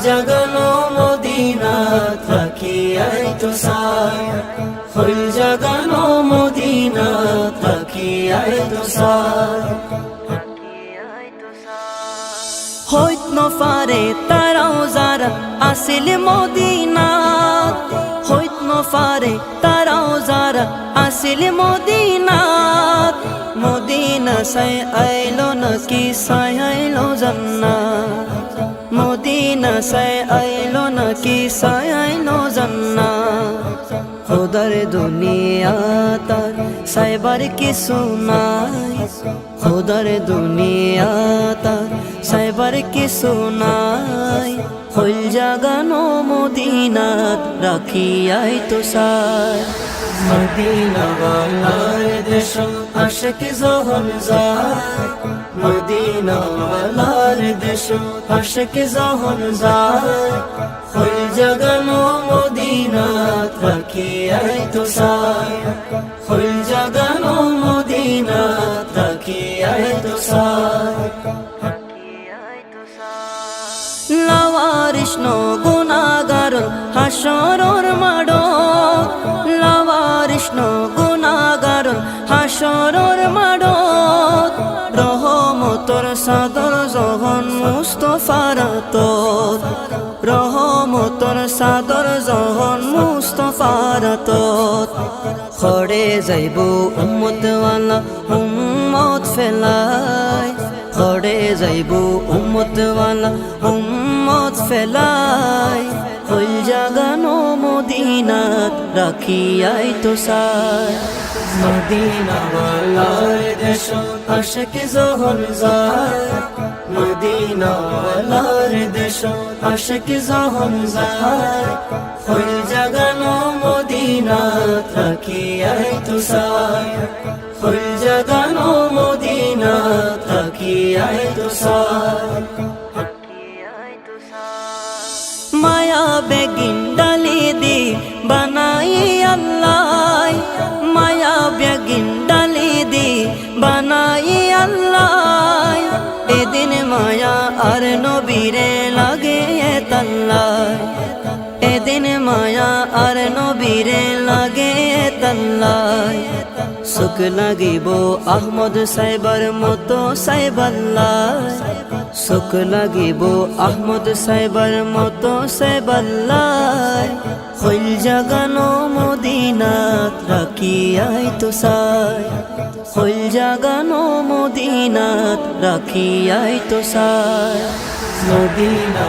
জাগানো মদিনাত রাখিয়াই তো সায়, হইল জাগানো মদিনাত রাখিয়াই তো সায়। হইত নফারে তারাও যারা আসিল মদিনাত, হইত নফারে তারাও যারা আসিল মদিনাত। মদিনা সাই আইলো নাকি সাই আইলো জান্নাত, মদিনা সাই আইলো নাকি সাই আইলো জান্নাত। খোদার দুনিয়া তার সাইবার কিছু নাই, খোদার দুনিয়া তার সাইবার কিছু নাই। হইল জাগানো মদিনাত রাখিয়াই তো সায়, মদিনা ওয়ালার দেশ আশিক যখন যায়, মদিনা ওয়ালার দেশ আশিক যখন যায়। হইল জাগানো মদিনাত রাখিয়াই তো সায়, হইল জাগানো মদিনাত রাখিয়াই তো সায়। লাওয়ারিস নো গুনাহগার হাসরর মাডো, লাওয়ারিস নো গুনাহগার হাসরর মাডো। রহমতর সাদর যখন মুস্তাফার তোর, রহমতর সাদর যখন মুস্তাফার তোর। খড়ে যাইব উম্মতওয়ালা উম্মত ফেলাই, খড়ে যাইব উম্মতওয়ালা উম্মত ফেলাই। হইল জাগানো মদিনাত রাখিয়াই তো সায়, মদিনা ওয়ালার দেশ আশিক যখন যায়, মদিনা ওয়ালার দেশ আশিক যখন যায়। হইল জাগানো মদিনাত রাখিয়াই তো সায়, হইল জাগানো মদিনাত রাখিয়াই তো সায়। মায়া বেগিন ডালি দি বানাই আল্লাহ, মায়া বেগিন ডালি দি বানাই আল্লাহ। এদিন মায়া আর নবীরে লাগে তাল্লাই, এদিন মায়া আর নবীরে লাগে তাল্লাই। সুখ লাগিব আহমদ সাইবার মতো সাইবাল্লাহ, সুখ লাগিব আহমদ সাইবার মতো সাইবাল্লাহ। হইল জাগানো মদিনাত রাখিয়াই তো সায়, হইল জাগানো মদিনাত রাখিয়াই তো সায়। মদিনা